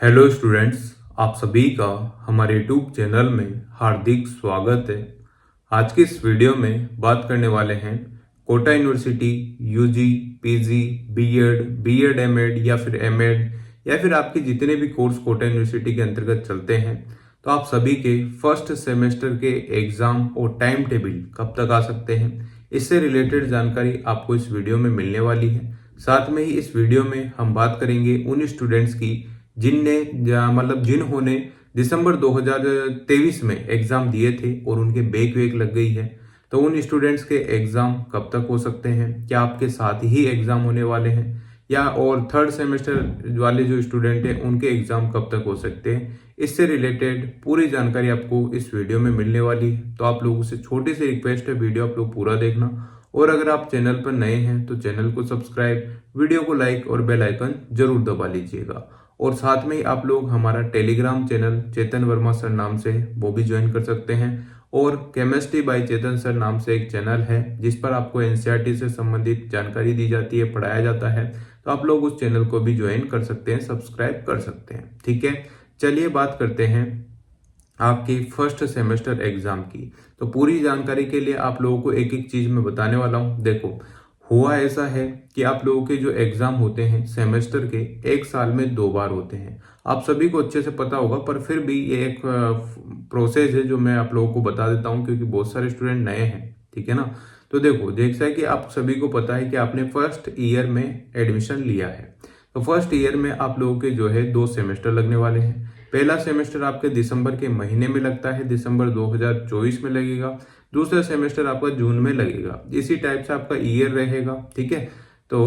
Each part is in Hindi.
हेलो स्टूडेंट्स, आप सभी का हमारे यूट्यूब चैनल में हार्दिक स्वागत है। आज की इस वीडियो में बात करने वाले हैं Kota university UG, PG, BEd MEd या फिर एमएड या फिर आपके जितने भी कोर्स कोटा यूनिवर्सिटी के अंतर्गत चलते हैं, तो आप सभी के फर्स्ट सेमेस्टर के एग्जाम और टाइम टेबल कब तक आ सकते हैं, इससे रिलेटेड जानकारी आपको इस वीडियो में मिलने वाली है। साथ में ही इस वीडियो में हम बात करेंगे उन स्टूडेंट्स की जिन्होंने दिसंबर 2023 में एग्जाम दिए थे और उनके बैक वेक लग गई है, तो उन स्टूडेंट्स के एग्जाम कब तक हो सकते हैं, क्या आपके साथ ही एग्जाम होने वाले हैं, या और थर्ड सेमेस्टर वाले जो स्टूडेंट हैं उनके एग्जाम कब तक हो सकते हैं, इससे रिलेटेड पूरी जानकारी आपको इस वीडियो में मिलने वाली है। तो आप लोगों से छोटी सी रिक्वेस्ट है, वीडियो आप लोग पूरा देखना, और अगर आप चैनल पर नए हैं तो चैनल को सब्सक्राइब, वीडियो को लाइक और बेल आइकन जरूर दबा लीजिएगा। और साथ में ही आप लोग हमारा टेलीग्राम चैनल चेतन वर्मा सर नाम से वो भी ज्वाइन कर सकते हैं, और केमिस्ट्री बाय चेतन सर नाम से एक चैनल है जिस पर आपको एनसीईआरटी से संबंधित जानकारी दी जाती है, पढ़ाया जाता है। तो आप लोग उस चैनल को भी ज्वाइन कर सकते हैं, सब्सक्राइब कर सकते हैं। ठीक है, चलिए बात करते हैं आपकी फर्स्ट सेमेस्टर एग्जाम की। तो पूरी जानकारी के लिए आप लोगों को एक एक चीज मैं बताने वाला हूं। देखो, हुआ ऐसा है कि आप लोगों के जो एग्जाम होते हैं सेमेस्टर के, एक साल में 2 बार होते हैं। आप सभी को अच्छे से पता होगा, पर फिर भी ये एक प्रोसेस है जो मैं आप लोगों को बता देता हूँ, क्योंकि बहुत सारे स्टूडेंट नए हैं। ठीक है ना। तो देखो, जैसा कि आप सभी को पता है कि आपने फर्स्ट ईयर में एडमिशन लिया है, तो फर्स्ट ईयर में आप लोगों के जो है 2 सेमेस्टर लगने वाले हैं। पहला सेमेस्टर आपके दिसंबर के महीने में लगता है, दिसंबर 2024 में लगेगा। दूसरा सेमेस्टर आपका जून में लगेगा। इसी टाइप से आपका ईयर रहेगा। ठीक है, तो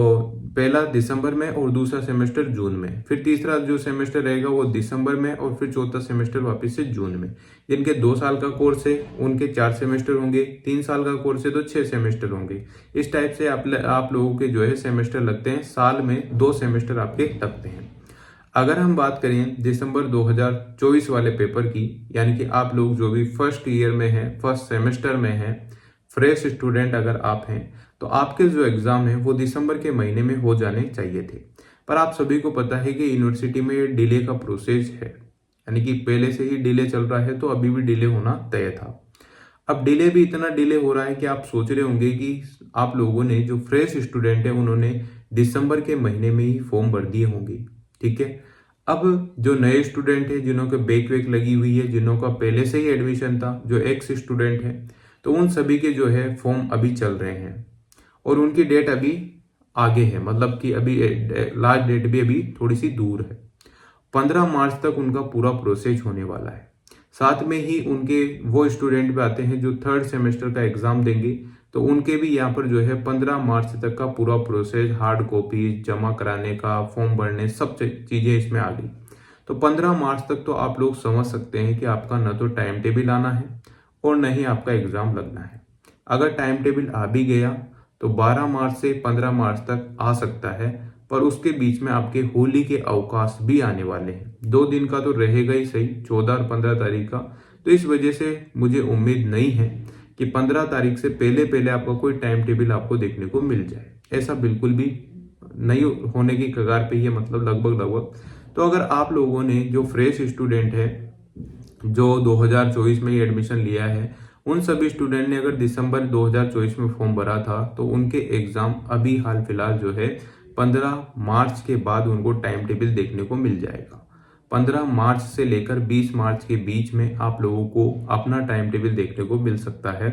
पहला दिसंबर में और दूसरा सेमेस्टर जून में, फिर तीसरा जो सेमेस्टर रहेगा वो दिसंबर में, और फिर चौथा सेमेस्टर वापस से जून में। जिनके 2 साल का कोर्स है उनके 4 सेमेस्टर होंगे, 3 साल का कोर्स है तो 6 सेमेस्टर होंगे। इस टाइप से आप लोगों के जो है सेमेस्टर लगते हैं, साल में 2 सेमेस्टर आपके लगते हैं। अगर हम बात करें दिसंबर 2024 वाले पेपर की, यानी कि आप लोग जो भी फर्स्ट ईयर में हैं, फर्स्ट सेमेस्टर में हैं, फ्रेश स्टूडेंट अगर आप हैं, तो आपके जो एग्जाम है वो दिसंबर के महीने में हो जाने चाहिए थे। पर आप सभी को पता है कि यूनिवर्सिटी में डिले का प्रोसेस है, यानी कि पहले से ही डिले चल रहा है, तो अभी भी डिले होना तय था। अब डिले भी इतना डिले हो रहा है कि आप सोच रहे होंगे कि आप लोगों ने, जो फ्रेश स्टूडेंट है, उन्होंने दिसंबर के महीने में ही फॉर्म भर दिए होंगे। ठीक है, अब जो नए स्टूडेंट है, जिन्हों के बैक वेक लगी हुई है, जिन्हों का पहले से ही एडमिशन था, जो एक्स स्टूडेंट है, तो उन सभी के जो है फॉर्म अभी चल रहे हैं, और उनकी डेट अभी आगे है, मतलब कि अभी लास्ट डेट भी अभी थोड़ी सी दूर है। 15 मार्च तक उनका पूरा प्रोसेस होने वाला है। साथ में ही उनके वो स्टूडेंट भी आते हैं जो थर्ड सेमेस्टर का एग्जाम देंगे, तो उनके भी यहाँ पर जो है 15 मार्च तक का पूरा प्रोसेस, हार्ड कॉपी जमा कराने का, फॉर्म भरने, सब चीजें इसमें आ गई। तो 15 मार्च तक तो आप लोग समझ सकते हैं कि आपका न तो टाइम टेबल आना है और न ही आपका एग्जाम लगना है। अगर टाइम टेबल आ भी गया तो 12 मार्च से 15 मार्च तक आ सकता है, पर उसके बीच में आपके होली के अवकाश भी आने वाले हैं। 2 दिन का तो रहेगा ही सही, 14 और 15 तारीख का। तो इस वजह से मुझे उम्मीद नहीं है कि 15 तारीख से पहले पहले आपका कोई टाइम टेबल आपको देखने को मिल जाए। ऐसा बिल्कुल भी नहीं होने की कगार पे ही है, मतलब लगभग। तो अगर आप लोगों ने, जो फ्रेश स्टूडेंट है, जो 2024 में ही एडमिशन लिया है, उन सभी स्टूडेंट ने अगर दिसंबर 2024 में फॉर्म भरा था, तो उनके एग्जाम अभी हाल फिलहाल जो है 15 मार्च के बाद उनको टाइम टेबल देखने को मिल जाएगा। 15 मार्च से लेकर 20 मार्च के बीच में आप लोगों को अपना टाइम टेबल देखने को मिल सकता है।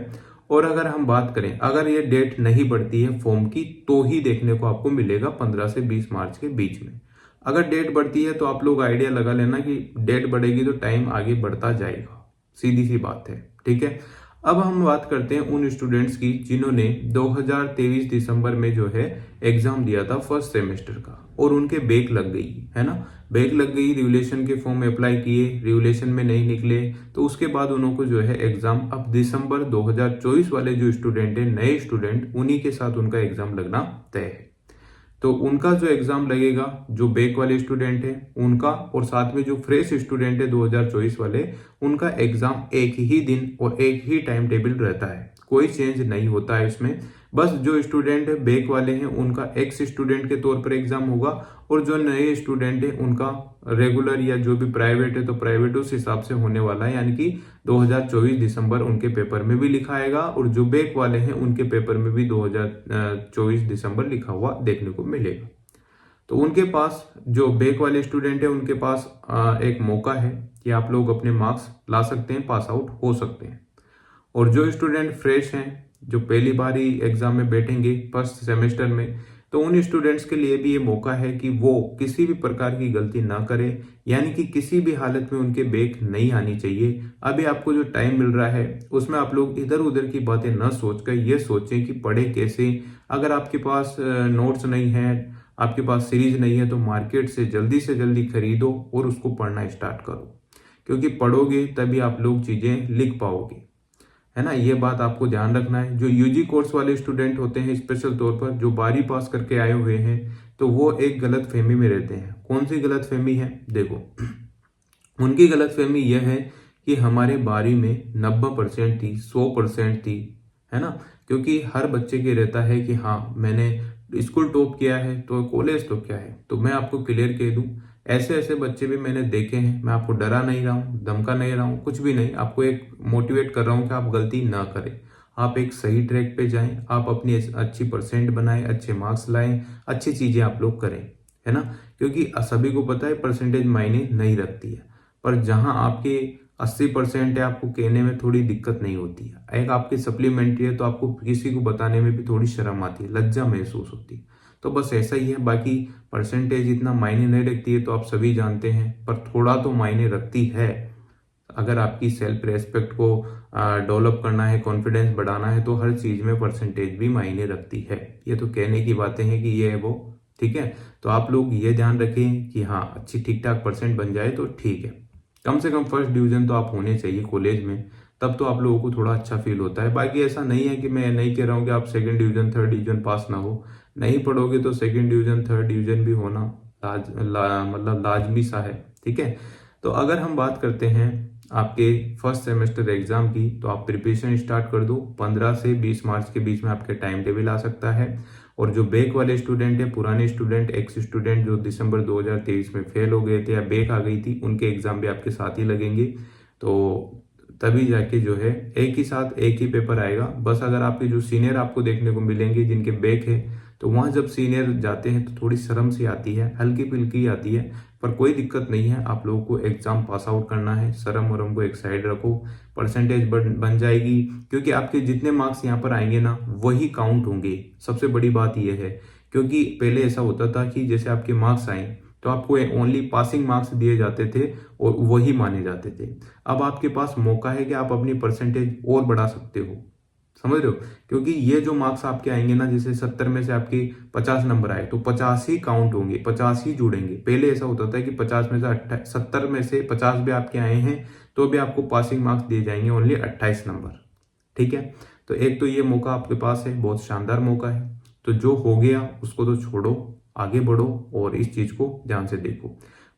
और अगर हम बात करें, अगर ये डेट नहीं बढ़ती है फॉर्म की, तो ही देखने को आपको मिलेगा 15 से 20 मार्च के बीच में। अगर डेट बढ़ती है तो आप लोग आइडिया लगा लेना कि डेट बढ़ेगी तो टाइम आगे बढ़ता जाएगा, सीधी सी बात है। ठीक है, अब हम बात करते हैं उन स्टूडेंट्स की जिन्होंने 2023 दिसंबर में जो है एग्जाम दिया था फर्स्ट सेमेस्टर का, और उनके बैक लग गई है ना। बैक लग गई, रिवोल्यूशन के फॉर्म अप्लाई किए, रिवोल्यूशन में नहीं निकले, तो उसके बाद उनको जो है एग्जाम अब दिसंबर 2024 वाले जो स्टूडेंट है, नए स्टूडेंट, उन्हीं के साथ उनका एग्जाम लगना तय है। तो उनका जो एग्जाम लगेगा, जो बैक वाले स्टूडेंट है उनका, और साथ में जो फ्रेश स्टूडेंट है 2024 वाले, उनका एग्जाम एक ही दिन और एक ही टाइम टेबल रहता है, कोई चेंज नहीं होता है इसमें। बस जो स्टूडेंट बैक वाले हैं उनका एक्स स्टूडेंट के तौर पर एग्जाम होगा, और जो नए स्टूडेंट हैं उनका रेगुलर या जो भी प्राइवेट है तो प्राइवेट उस हिसाब से होने वाला है, यानी कि 2024 दिसंबर उनके पेपर में भी लिखा आएगा, और जो बैक वाले हैं उनके पेपर में भी 2024 दिसंबर लिखा हुआ देखने को मिलेगा। तो उनके पास जो बैक वाले स्टूडेंट है उनके पास एक मौका है कि आप लोग अपने मार्क्स ला सकते हैं, पास आउट हो सकते हैं। और जो स्टूडेंट फ्रेश हैं, जो पहली बार ही एग्जाम में बैठेंगे फर्स्ट सेमेस्टर में, तो उन स्टूडेंट्स के लिए भी ये मौका है कि वो किसी भी प्रकार की गलती ना करें, यानी कि किसी भी हालत में उनके बैक नहीं आनी चाहिए। अभी आपको जो टाइम मिल रहा है उसमें आप लोग इधर उधर की बातें न सोचकर ये सोचें कि पढ़े कैसे। अगर आपके पास नोट्स नहीं है, आपके पास सीरीज नहीं है, तो मार्केट से जल्दी खरीदो और उसको पढ़ना स्टार्ट करो, क्योंकि पढ़ोगे तभी आप लोग चीजें लिख पाओगे, है ना। ये बात आपको ध्यान रखना है। जो यूजी कोर्स वाले स्टूडेंट होते हैं स्पेशल तौर पर, जो 12वीं पास करके आए हुए हैं, तो वो एक गलत फहमी में रहते हैं। कौन सी गलत फहमी है? देखो, उनकी गलत फहमी यह है कि हमारे 12वीं में 90% थी, 100% थी, है ना। क्योंकि हर बच्चे के रहता है कि हाँ मैंने स्कूल टॉप किया है तो कॉलेज तो क्या है। तो मैं आपको क्लियर कह दूं, ऐसे ऐसे बच्चे भी मैंने देखे हैं। मैं आपको डरा नहीं रहा हूँ, धमका नहीं रहा हूँ, कुछ भी नहीं, आपको एक मोटिवेट कर रहा हूँ कि आप गलती ना करें, आप एक सही ट्रैक पे जाएं, आप अपनी अच्छी परसेंट बनाएं, अच्छे मार्क्स लाएं, अच्छी चीजें आप लोग करें, है ना। क्योंकि सभी को पता है परसेंटेज मायने नहीं रखती है, पर जहां आपके 80% है आपको कहने में थोड़ी दिक्कत नहीं होती है। एक आपकी सप्लीमेंट्री है तो आपको किसी को बताने में भी थोड़ी शर्म आती है, लज्जा महसूस होती है। तो बस ऐसा ही है। बाकी परसेंटेज इतना मायने नहीं रखती है तो आप सभी जानते हैं, पर थोड़ा तो मायने रखती है। अगर आपकी सेल्फ रेस्पेक्ट को डेवलप करना है, कॉन्फिडेंस बढ़ाना है, तो हर चीज में परसेंटेज भी मायने रखती है। ये तो कहने की बातें हैं कि ये है वो, ठीक है। तो आप लोग ये ध्यान रखें कि हाँ अच्छी ठीक ठाक परसेंट बन जाए तो ठीक है। कम से कम फर्स्ट डिवीजन तो आप होने चाहिए कॉलेज में, तब तो आप लोगों को थोड़ा अच्छा फील होता है। बाकी ऐसा नहीं है कि मैं नहीं कह रहा हूँ कि आप second division third division pass ना हो, नहीं पढ़ोगे तो सेकंड डिवीजन थर्ड डिवीजन भी होना मतलब लाजमी सा है, ठीक है। तो अगर हम बात करते हैं आपके फर्स्ट सेमेस्टर एग्जाम की, तो आप प्रिपरेशन स्टार्ट कर दो। 15 से 20 मार्च के बीच में आपके टाइम टेबल आ सकता है। और जो बैक वाले स्टूडेंट हैं, पुराने स्टूडेंट, एक्स स्टूडेंट जो दिसंबर 2023 में फेल हो गए थे या बैक आ गई थी, उनके एग्जाम भी आपके साथ ही लगेंगे। तो तभी जाके जो है एक ही साथ एक ही पेपर आएगा। बस अगर आपके जो सीनियर आपको देखने को मिलेंगे जिनके बैक है, तो वहां जब सीनियर जाते हैं तो थोड़ी शर्म सी आती है, हल्की फुल्की आती है, पर कोई दिक्कत नहीं है। आप लोगों को एग्जाम पास आउट करना है, शर्म वरम को एक साइड रखो, परसेंटेज बन जाएगी। क्योंकि आपके जितने मार्क्स यहाँ पर आएंगे ना वही काउंट होंगे। सबसे बड़ी बात यह है, क्योंकि पहले ऐसा होता था कि जैसे आपके मार्क्स आए तो आपको ओनली पासिंग मार्क्स दिए जाते थे और वही माने जाते थे। अब आपके पास मौका है कि आप अपनी परसेंटेज और बढ़ा सकते हो, समझ रहे हो। क्योंकि ये जो मार्क्स आपके आएंगे ना, जैसे 70 में से आपके 50 नंबर आए तो 50 ही काउंट होंगे, 50 ही जुड़ेंगे। पहले ऐसा होता था कि 50 में से 70 में से 50 भी आपके आए हैं तो भी आपको पासिंग मार्क्स दिए जाएंगे ओनली 28 नंबर, ठीक है। तो एक तो ये मौका आपके पास है, बहुत शानदार मौका है। तो जो हो गया उसको तो छोड़ो, आगे बढ़ो और इस चीज को ध्यान से देखो।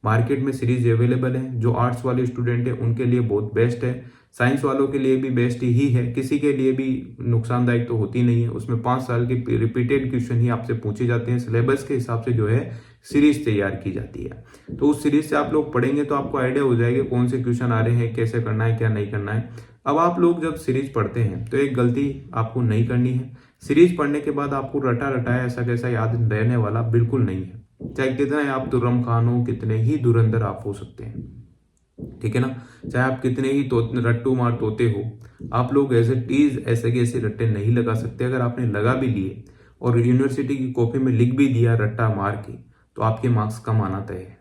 मार्केट में सीरीज अवेलेबल है, जो आर्ट्स वाले स्टूडेंट है उनके लिए बहुत बेस्ट है, साइंस वालों के लिए भी बेस्ट ही है, किसी के लिए भी नुकसानदायक तो होती नहीं है। उसमें 5 साल के रिपीटेड क्वेश्चन ही आपसे पूछे जाते हैं, सिलेबस के हिसाब से जो है सीरीज तैयार की जाती है। तो उस सीरीज से आप लोग पढ़ेंगे तो आपको आइडिया हो जाएगा कौन से क्वेश्चन आ रहे हैं, कैसे करना है, क्या नहीं करना है। अब आप लोग जब सीरीज पढ़ते हैं तो एक गलती आपको नहीं करनी है, सीरीज पढ़ने के बाद आपको रटा रटाया ऐसा कैसा याद रहने वाला बिल्कुल नहीं है। चाहे कितना आप तुर्रम खान हो, कितने ही धुरंधर आप हो सकते हैं, ठीक है ना। चाहे आप कितने ही रट्टू मार तोते हो, आप लोग एज ए टीज ऐसे के ऐसे रट्टे नहीं लगा सकते। अगर आपने लगा भी लिए और यूनिवर्सिटी की कॉपी में लिख भी दिया रट्टा मार के, तो आपके मार्क्स कम आना तय है।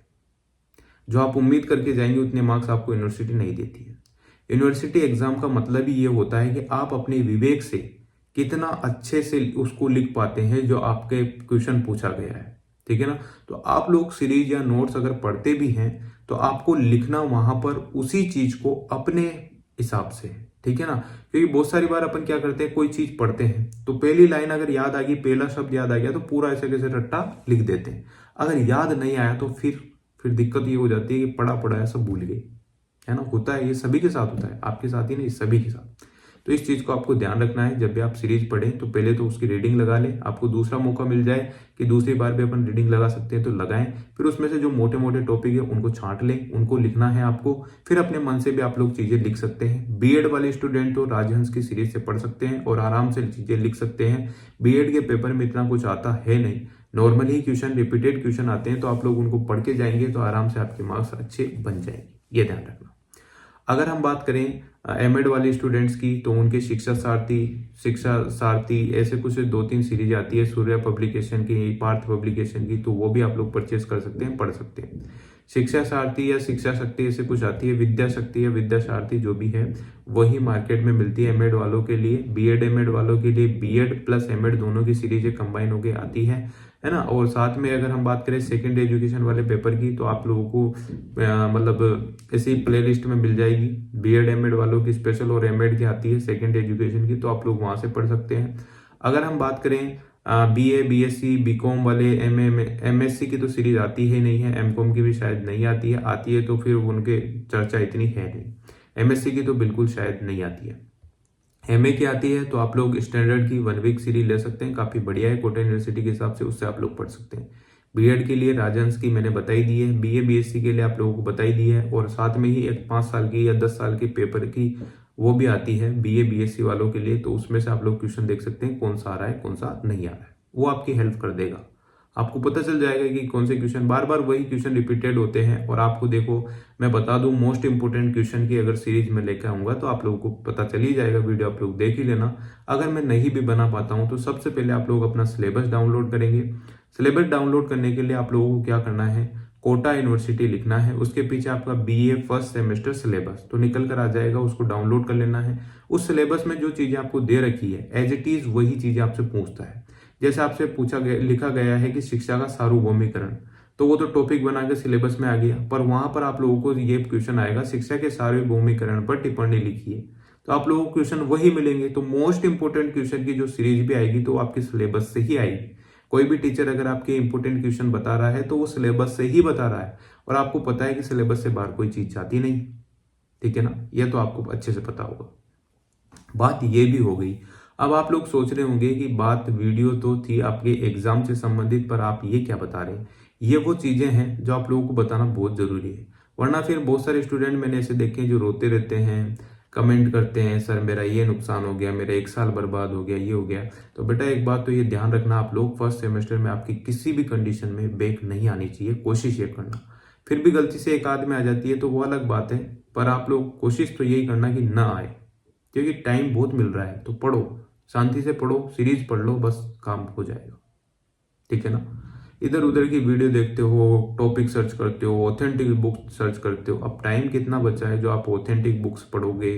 जो आप उम्मीद करके जाएंगे उतने मार्क्स आपको यूनिवर्सिटी नहीं देती है। यूनिवर्सिटी एग्जाम का मतलब ही ये होता है कि आप अपने विवेक से कितना अच्छे से उसको लिख पाते हैं जो आपके क्वेश्चन पूछा गया है, ठीक है ना। तो आप लोग सीरीज या नोट्स अगर पढ़ते भी हैं तो आपको लिखना वहां पर उसी चीज को अपने हिसाब से, ठीक है ना। क्योंकि बहुत सारी बार अपन क्या करते हैं, कोई चीज पढ़ते हैं तो पहली लाइन अगर याद आ गई, पहला शब्द याद आ गया तो पूरा ऐसे कैसे रट्टा लिख देते हैं। अगर याद नहीं आया तो फिर दिक्कत ये हो जाती है कि पढ़ा पढ़ाया सब भूल गए, है ना। होता है, ये सभी के साथ होता है, आपके साथ ही नहीं, सभी के साथ। तो इस चीज़ को आपको ध्यान रखना है। जब भी आप सीरीज पढ़ें तो पहले तो उसकी रीडिंग लगा लें, आपको दूसरा मौका मिल जाए कि दूसरी बार भी अपन रीडिंग लगा सकते हैं तो लगाएं। फिर उसमें से जो मोटे मोटे टॉपिक है उनको छांट लें, उनको लिखना है आपको। फिर अपने मन से भी आप लोग चीज़ें लिख सकते हैं। बीएड वाले स्टूडेंट तो राजहंस की सीरीज से पढ़ सकते हैं और आराम से चीज़ें लिख सकते हैं। बीएड के पेपर में इतना कुछ आता है नहीं, नॉर्मल ही क्वेश्चन, रिपीटेड क्वेश्चन आते हैं, तो आप लोग उनको पढ़ के जाएंगे तो आराम से आपके मार्क्स अच्छे बन जाएंगे, ये ध्यान रखना। अगर हम बात करें एमएड वाले स्टूडेंट्स की, तो उनके शिक्षा सारथी ऐसे कुछ 2-3 सीरीज आती है सूर्या पब्लिकेशन की, पार्थ पब्लिकेशन की, तो वो भी आप लोग परचेस कर सकते हैं, पढ़ सकते हैं। शिक्षा सारथी या शिक्षा शक्ति ऐसे कुछ आती है, विद्या शक्ति या विद्या सारथी जो भी है वही मार्केट में मिलती है एमएड वालों के लिए। बीएड एमएड वालों के लिए बीएड प्लस एमएड दोनों की सीरीजें कंबाइन होकर आती है ना। और साथ में अगर हम बात करें सेकंड एजुकेशन वाले पेपर की, तो आप लोगों को मतलब ऐसी प्ले लिस्ट में मिल जाएगी बीएड एमएड वालों की स्पेशल, और एमएड की आती है सेकंड एजुकेशन की, तो आप लोग वहां से पढ़ सकते हैं। अगर हम बात करें बीए बीएससी बीकॉम वाले, एमएससी की तो सीरीज आती ही नहीं है, एमकॉम की भी शायद नहीं आती है तो फिर उनके चर्चा इतनी है नहीं। एमएससी की तो बिल्कुल शायद नहीं आती है। एमए की आती है तो आप लोग स्टैंडर्ड की 1 वीक सीरीज ले सकते हैं, काफ़ी बढ़िया है कोटा यूनिवर्सिटी के हिसाब से, उससे आप लोग पढ़ सकते हैं। बीएड के लिए राजहंस की मैंने बताई दी है, बीए बीएससी के लिए आप लोगों को बताई दी है, और साथ में ही एक 5 साल की या 10 साल के पेपर की वो भी आती है बीए बीएससी वालों के लिए, तो उसमें से आप लोग क्वेश्चन देख सकते हैं कौन सा आ रहा है कौन सा नहीं आ रहा है, वो आपकी हेल्प कर देगा। आपको पता चल जाएगा कि कौन से क्वेश्चन, बार बार वही क्वेश्चन रिपीटेड होते हैं। और आपको देखो मैं बता दूं, मोस्ट इंपोर्टेंट क्वेश्चन की अगर सीरीज में लेकर आऊंगा तो आप लोगों को पता चल ही जाएगा, वीडियो आप लोग देख ही लेना। अगर मैं नहीं भी बना पाता हूं तो सबसे पहले आप लोग अपना सिलेबस डाउनलोड करेंगे। सिलेबस डाउनलोड करने के लिए आप लोगों को क्या करना है, कोटा यूनिवर्सिटी लिखना है, उसके पीछे आपका बीए फर्स्ट सेमेस्टर सिलेबस तो निकल कर आ जाएगा, उसको डाउनलोड कर लेना है। उस सिलेबस में जो चीजें आपको दे रखी है एज इट इज वही चीजें आपसे पूछता है। जैसे आपसे लिखा गया है कि शिक्षा का सार्वभौमिकरण, तो वो तो टॉपिक बना के सिलेबस में आ गया, पर वहां पर आप लोगों को ये क्वेश्चन आएगा शिक्षा के सार्वभौमिकरण पर टिप्पणी लिखिए, तो आप लोगों को क्वेश्चन वही मिलेंगे। तो मोस्ट इंपोर्टेंट क्वेश्चन की जो सीरीज भी आएगी तो आपके सिलेबस से ही आएगी। कोई भी टीचर अगर आपके इंपोर्टेंट क्वेश्चन बता रहा है तो वो सिलेबस से ही बता रहा है, और आपको पता है कि सिलेबस से बाहर कोई चीज जाती नहीं, ठीक है ना, ये तो आपको अच्छे से पता होगा। बात ये भी हो गई। अब आप लोग सोच रहे होंगे कि बात वीडियो तो थी आपके एग्जाम से संबंधित, पर आप ये क्या बता रहे हैं। ये वो चीजें हैं जो आप लोगों को बताना बहुत जरूरी है, वरना फिर बहुत सारे स्टूडेंट मैंने ऐसे देखे हैं जो रोते रहते हैं, कमेंट करते हैं सर मेरा ये नुकसान हो गया, मेरा 1 साल बर्बाद हो गया, ये हो गया। तो बेटा एक बात तो ये ध्यान रखना, आप लोग फर्स्ट सेमेस्टर में आपकी किसी भी कंडीशन में बैक नहीं आनी चाहिए, कोशिश ये करना। फिर भी गलती से एक आध में आ जाती है तो वो अलग बात है, पर आप लोग कोशिश तो यही करना कि ना आए, क्योंकि टाइम बहुत मिल रहा है। तो पढ़ो, शांति से पढ़ो, सीरीज पढ़ लो, बस काम हो जाएगा, ठीक है ना। इधर उधर की वीडियो देखते हो, टॉपिक सर्च करते हो, ऑथेंटिक बुक सर्च करते हो, अब टाइम कितना बचा है जो आप ऑथेंटिक बुक्स पढ़ोगे,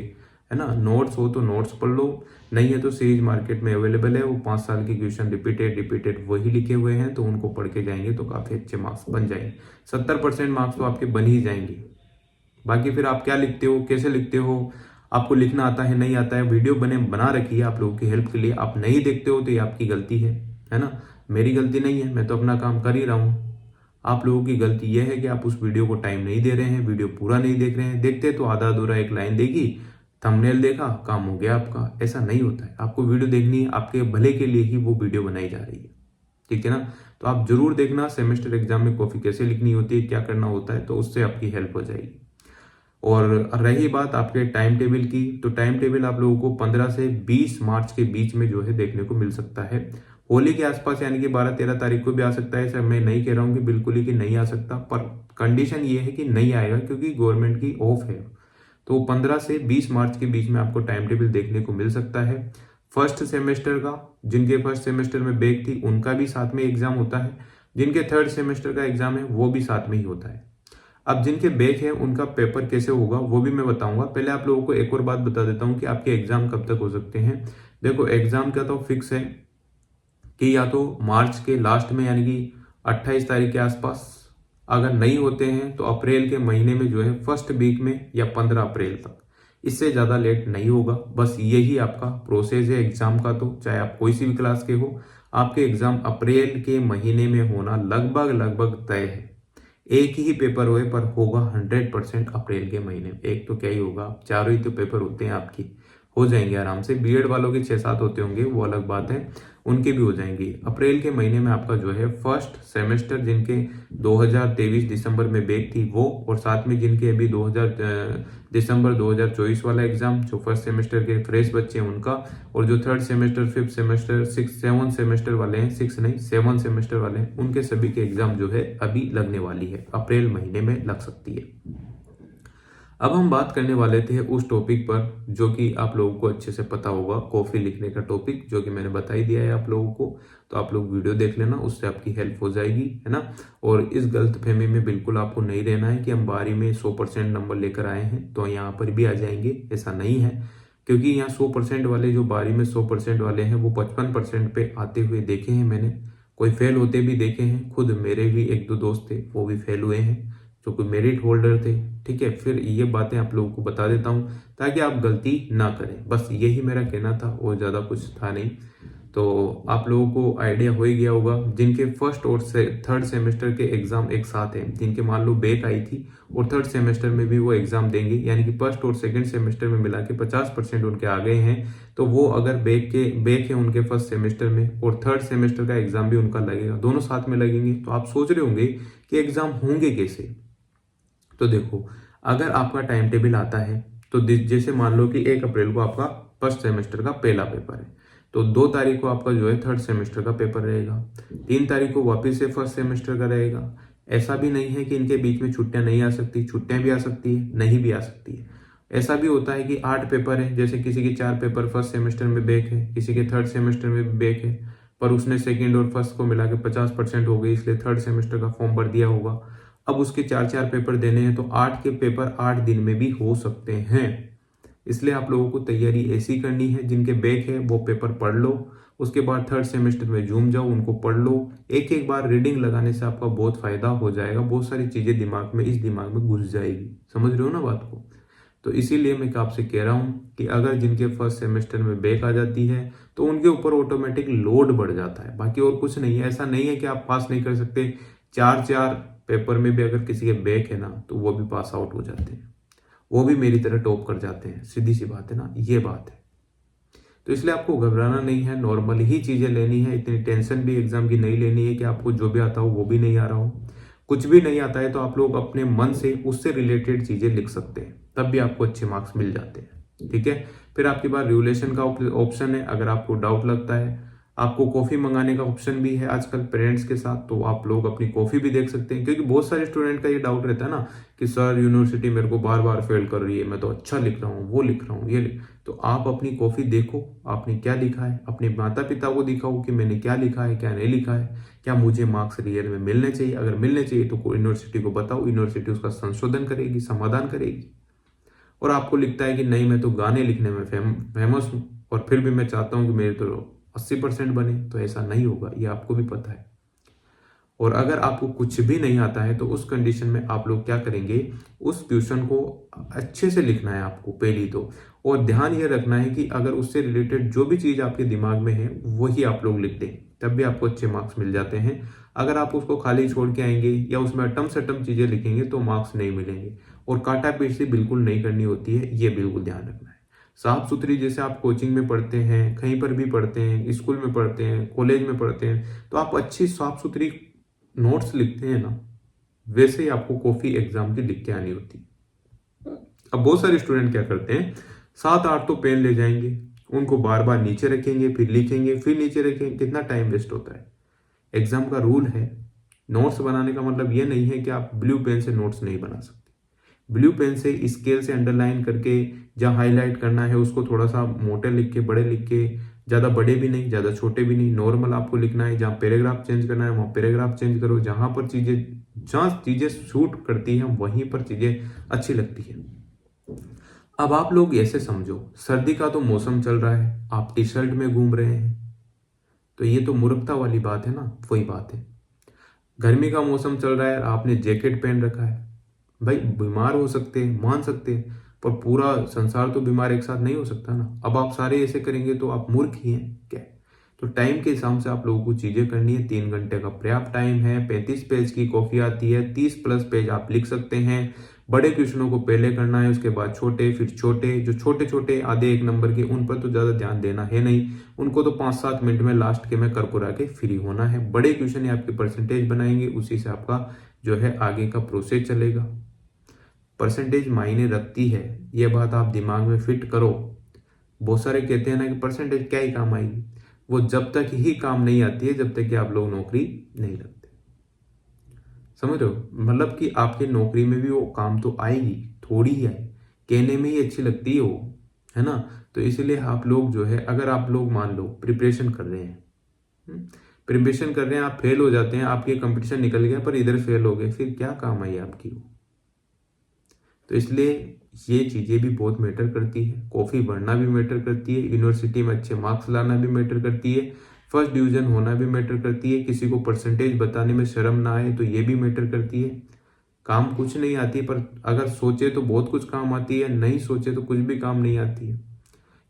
है ना। नोट्स हो तो नोट्स पढ़ लो, नहीं है तो सीरीज मार्केट में अवेलेबल है, वो 5 साल की क्वेश्चन रिपीटेड वही लिखे हुए हैं, तो उनको पढ़ के जाएंगे तो काफी अच्छे मार्क्स बन जाएंगे। 70% मार्क्स तो आपके बन ही जाएंगे। बाकी फिर आप क्या लिखते हो, कैसे लिखते हो, आपको लिखना आता है नहीं आता है, वीडियो बना रखी है आप लोगों की हेल्प के लिए, आप नहीं देखते हो तो ये आपकी गलती है ना। मेरी गलती नहीं है, मैं तो अपना काम कर ही रहा हूँ। आप लोगों की गलती यह है कि आप उस वीडियो को टाइम नहीं दे रहे हैं, वीडियो पूरा नहीं देख रहे हैं। देखते तो आधा अधूरा एक लाइन देखी, थंबनेल देखा, काम हो गया आपका। ऐसा नहीं होता है, आपको वीडियो देखनी है, आपके भले के लिए ही वो वीडियो बनाई जा रही है, ठीक है ना। तो आप जरूर देखना सेमेस्टर एग्जाम में कॉपी कैसे लिखनी होती है, क्या करना होता है, तो उससे आपकी हेल्प हो जाएगी। और रही बात आपके टाइम टेबल की, तो टाइम टेबल आप लोगों को 15 से 20 मार्च के बीच में जो है देखने को मिल सकता है। होली के आसपास यानी कि 12-13 तारीख को भी आ सकता है, सर मैं नहीं कह रहा हूँ कि बिल्कुल ही कि नहीं आ सकता, पर कंडीशन ये है कि नहीं आएगा क्योंकि गवर्नमेंट की ऑफ है। तो 15 से 20 मार्च के बीच में आपको टाइम टेबल देखने को मिल सकता है। फर्स्ट सेमेस्टर का, जिनके फर्स्ट सेमेस्टर में बैक थी उनका भी साथ में एग्जाम होता है, जिनके थर्ड सेमेस्टर का एग्जाम है वो भी साथ में ही होता है। अब जिनके बैक है उनका पेपर कैसे होगा वो भी मैं बताऊंगा। पहले आप लोगों को एक और बात बता देता हूं कि आपके एग्जाम कब तक हो सकते हैं। देखो एग्जाम का तो फिक्स है कि या तो मार्च के लास्ट में यानी कि 28 तारीख के आसपास, अगर नहीं होते हैं तो अप्रैल के महीने में जो है फर्स्ट वीक में या 15 अप्रैल तक, इससे ज़्यादा लेट नहीं होगा। बस यही आपका प्रोसेस है एग्जाम का। तो चाहे आप कोई सी भी क्लास के हो, आपके एग्जाम अप्रैल के महीने में होना लगभग तय है। एक ही पेपर होए पर होगा 100% अप्रैल के महीने में। एक तो क्या ही होगा, चारों ही तो पेपर होते हैं आपकी, हो जाएंगे आराम से। बीएड वालों के 6-7 होते होंगे, वो अलग बात है, उनके भी हो जाएंगे। अप्रैल के महीने में आपका जो है फर्स्ट सेमेस्टर जिनके 2023 दिसंबर में बैक थी वो, और साथ में जिनके अभी दिसंबर 2024 वाला एग्जाम, जो फर्स्ट सेमेस्टर के फ्रेश बच्चे हैं उनका, और जो third semester, fifth semester, 7 semester वाले हैं, 6 नहीं 7 सेमेस्टर वाले हैं, उनके सभी के एग्जाम जो है अभी लगने वाली है, अप्रैल महीने में लग सकती है। अब हम बात करने वाले थे उस टॉपिक पर जो कि आप लोगों को अच्छे से पता होगा, कॉफी लिखने का टॉपिक, जो कि मैंने बता ही दिया है आप लोगों को। तो आप लोग वीडियो देख लेना, उससे आपकी हेल्प हो जाएगी, है ना। और इस गलतफहमी में बिल्कुल आपको नहीं रहना है कि हम 12वीं में 100% नंबर लेकर आए हैं तो यहाँ पर भी आ जाएंगे, ऐसा नहीं है। क्योंकि यहाँ 100% वाले, जो 12वीं में 100% वाले हैं, वो 55% पे आते हुए देखे हैं मैंने, कोई फेल होते भी देखे हैं। खुद मेरे भी 1-2 दोस्त थे, वो भी फेल हुए हैं, जो कोई मेरिट होल्डर थे। ठीक है, फिर ये बातें आप लोगों को बता देता हूँ ताकि आप गलती ना करें, बस यही मेरा कहना था, और ज़्यादा कुछ था नहीं। तो आप लोगों को आइडिया हो ही गया होगा। जिनके फर्स्ट और थर्ड सेमेस्टर के एग्जाम एक साथ हैं, जिनके मान लो बैक आई थी और थर्ड सेमेस्टर में भी वो एग्जाम देंगे, यानी कि फर्स्ट और सेकंड सेमेस्टर में मिला के 50% उनके आ गए हैं, तो वो अगर बैक है उनके फर्स्ट सेमेस्टर में और थर्ड सेमेस्टर का एग्जाम भी उनका लगेगा, दोनों साथ में लगेंगे, तो आप सोच रहे होंगे कि एग्जाम होंगे कैसे। तो देखो, अगर आपका टाइम टेबल आता है तो जैसे मान लो कि 1 अप्रैल को आपका फर्स्ट सेमेस्टर का पहला पेपर है, तो 2 तारीख को आपका जो है थर्ड सेमेस्टर का पेपर रहेगा, 3 तारीख को वापस से फर्स्ट सेमेस्टर का रहेगा। ऐसा भी नहीं है कि इनके बीच में छुट्टियां नहीं आ सकती, छुट्टियां भी आ सकती है, नहीं भी आ सकती है। ऐसा भी होता है कि 8 पेपर है, जैसे किसी के 4 पेपर फर्स्ट सेमेस्टर में बैक है, किसी के थर्ड सेमेस्टर में भी बैक है, पर उसने सेकेंड और फर्स्ट को मिला के 50% हो गई, इसलिए थर्ड सेमेस्टर का फॉर्म भर दिया होगा। अब उसके 4-4 पेपर देने हैं, तो 8 के पेपर 8 दिन में भी हो सकते हैं। इसलिए आप लोगों को तैयारी ऐसी करनी है, जिनके बैक है वो पेपर पढ़ लो, उसके बाद थर्ड सेमेस्टर में झूम जाओ, उनको पढ़ लो। एक एक बार रीडिंग लगाने से आपका बहुत फायदा हो जाएगा, बहुत सारी चीजें दिमाग में घुस जाएगी। समझ रहे हो ना बात को। तो इसीलिए मैं आपसे कह रहा हूँ कि अगर जिनके फर्स्ट सेमेस्टर में बैक आ जाती है तो उनके ऊपर ऑटोमेटिक लोड बढ़ जाता है, बाकी और कुछ नहीं है। ऐसा नहीं है कि आप पास नहीं कर सकते, 4-4 पेपर में भी अगर किसी के बैक है ना, तो वो भी पास आउट हो जाते हैं, वो भी मेरी तरह टॉप कर जाते हैं। सीधी सी बात है ना, ये बात है। तो इसलिए आपको घबराना नहीं है, नॉर्मल ही चीजें लेनी है, इतनी टेंशन भी एग्जाम की नहीं लेनी है कि आपको जो भी आता हो वो भी नहीं आ रहा हो। कुछ भी नहीं आता है तो आप लोग अपने मन से उससे रिलेटेड चीजें लिख सकते हैं, तब भी आपको अच्छे मार्क्स मिल जाते हैं। ठीक है, फिर आपके पास रिवोल्यूशन का ऑप्शन है, अगर आपको डाउट लगता है। आपको कॉफी मंगाने का ऑप्शन भी है आजकल पेरेंट्स के साथ, तो आप लोग अपनी कॉफी भी देख सकते हैं। क्योंकि बहुत सारे स्टूडेंट का ये डाउट रहता है ना कि सर यूनिवर्सिटी मेरे को बार बार फेल कर रही है, मैं तो अच्छा लिख रहा हूँ, वो लिख रहा हूँ, तो आप अपनी कॉफी देखो, आपने क्या लिखा है, अपने माता पिता को दिखाओ कि मैंने क्या लिखा है, क्या नहीं लिखा है, क्या मुझे मार्क्स रियल में मिलने चाहिए। अगर मिलने चाहिए तो यूनिवर्सिटी को बताओ, यूनिवर्सिटी उसका संशोधन करेगी, समाधान करेगी। और आपको लिखता है कि नहीं मैं तो गाने लिखने में फेमस हूँ और फिर भी मैं चाहता हूँ कि मेरे तो 80% बने, तो ऐसा नहीं होगा, ये आपको भी पता है। और अगर आपको कुछ भी नहीं आता है तो उस कंडीशन में आप लोग क्या करेंगे, उस क्वेश्चन को अच्छे से लिखना है आपको पहली तो, और ध्यान ये रखना है कि अगर उससे रिलेटेड जो भी चीज आपके दिमाग में है वही आप लोग लिख दें, तब भी आपको अच्छे मार्क्स मिल जाते हैं। अगर आप उसको खाली छोड़ के आएंगे या उसमें अटम सटम चीजें लिखेंगे तो मार्क्स नहीं मिलेंगे। और काटा पेस्टी बिल्कुल नहीं करनी होती है, ये बिल्कुल ध्यान रखना है। साफ सुथरी, जैसे आप कोचिंग में पढ़ते हैं, कहीं पर भी पढ़ते हैं, स्कूल में पढ़ते हैं, कॉलेज में पढ़ते हैं, तो आप अच्छी साफ सुथरी नोट्स लिखते हैं ना, वैसे ही आपको कॉफी एग्जाम की लिख के आनी होती है। अब बहुत सारे स्टूडेंट क्या करते हैं, 7-8 तो पेन ले जाएंगे, उनको बार बार नीचे रखेंगे, फिर लिखेंगे, फिर नीचे रखेंगे, कितना टाइम वेस्ट होता है। एग्जाम का रूल है, नोट्स बनाने का मतलब ये नहीं है कि आप ब्लू पेन से नोट्स नहीं बना सकते। ब्लू पेन से स्केल से अंडरलाइन करके जहाँ हाईलाइट करना है उसको थोड़ा सा मोटे लिख के, बड़े लिख के, ज़्यादा बड़े भी नहीं ज़्यादा छोटे भी नहीं, नॉर्मल आपको लिखना है। जहाँ पैराग्राफ चेंज करना है वहाँ पैराग्राफ चेंज करो, जहाँ चीज़ें शूट करती हैं वहीं पर चीज़ें अच्छी लगती है। अब आप लोग ऐसे समझो, सर्दी का तो मौसम चल रहा है, आप टी शर्ट में घूम रहे हैं, तो ये तो मूर्खता वाली बात है ना, वही बात है। गर्मी का मौसम चल रहा है, आपने जैकेट पहन रखा है, भाई बीमार हो सकते हैं, मान सकते हैं, पर पूरा संसार तो बीमार एक साथ नहीं हो सकता ना। अब आप सारे ऐसे करेंगे तो आप मूर्ख ही हैं क्या। तो टाइम के हिसाब से आप लोगों को चीजें करनी है। 3 घंटे का पर्याप्त टाइम है, 35 पेज की कॉफी आती है, 30+ पेज आप लिख सकते हैं। बड़े क्वेश्चनों को पहले करना है, उसके बाद छोटे, फिर छोटे। जो छोटे छोटे आधे 1 नंबर के, उन पर तो ज़्यादा ध्यान देना है नहीं, उनको तो 5-7 मिनट में लास्ट के में कर कुरा के फ्री होना है। बड़े क्वेश्चन ही आपकी परसेंटेज बनाएंगे, उसी से आपका जो है आगे का प्रोसेस चलेगा। परसेंटेज मायने रखती है, ये बात आप दिमाग में फिट करो। बहुत सारे कहते हैं ना कि परसेंटेज क्या ही काम आएगी, वो जब तक ही काम नहीं आती है जब तक कि आप लोग नौकरी नहीं लगते। समझ रहे हो, मतलब कि आपके नौकरी में भी वो काम तो आएगी, थोड़ी ही आए, कहने में ही अच्छी लगती है वो, है ना। तो इसलिए आप लोग जो है, अगर आप लोग मान लो प्रिपरेशन कर रहे हैं, प्रिपरेशन कर रहे हैं, आप फेल हो जाते हैं, आपके कंपटीशन निकल गया पर इधर फेल हो गए, फिर क्या काम आई आपकी वो। तो इसलिए ये चीज़ें भी बहुत मैटर करती है। कॉफ़ी बढ़ना भी मैटर करती है, यूनिवर्सिटी में अच्छे मार्क्स लाना भी मैटर करती है, फर्स्ट डिवीज़न होना भी मैटर करती है, किसी को परसेंटेज बताने में शर्म ना आए तो ये भी मैटर करती है। काम कुछ नहीं आती, पर अगर सोचे तो बहुत कुछ काम आती है, नहीं सोचे तो कुछ भी काम नहीं आती है।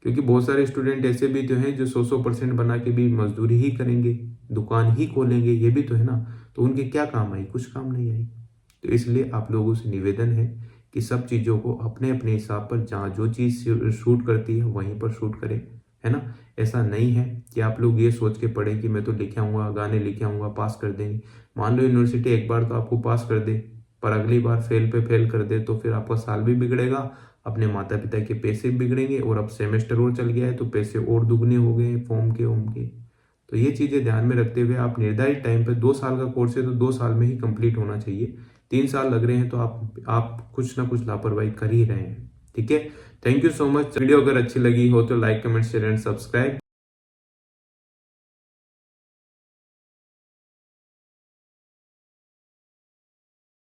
क्योंकि बहुत सारे स्टूडेंट ऐसे भी तो हैं जो 100% बना के भी मजदूरी ही करेंगे, दुकान ही खोलेंगे, ये भी तो है ना। तो उनके क्या काम आई, कुछ काम नहीं आई। तो इसलिए आप लोगों से निवेदन है कि सब चीज़ों को अपने अपने हिसाब पर, जहाँ जो चीज़ शूट करती है वहीं पर शूट करें, है ना। ऐसा नहीं है कि आप लोग ये सोच के पढ़ें कि मैं तो लिखे आऊँगा, गाने लिखे आऊँगा, पास कर देंगे। मान लो यूनिवर्सिटी एक बार तो आपको पास कर दे, पर अगली बार फेल पे फेल कर दे, तो फिर आपका साल भी बिगड़ेगा, अपने माता पिता के पैसे भी बिगड़ेंगे, और अब सेमेस्टर और चल गया है तो पैसे और दुगने हो गए फॉर्म के। तो ये चीज़ें ध्यान में रखते हुए आप निर्धारित टाइम पर, 2 साल का कोर्स है तो 2 साल में ही कंप्लीट होना चाहिए। 3 साल लग रहे हैं तो आप कुछ ना कुछ लापरवाही कर ही रहे हैं। ठीक है, thank you so much. Video अगर अच्छी लगी हो तो like, comment, share and subscribe.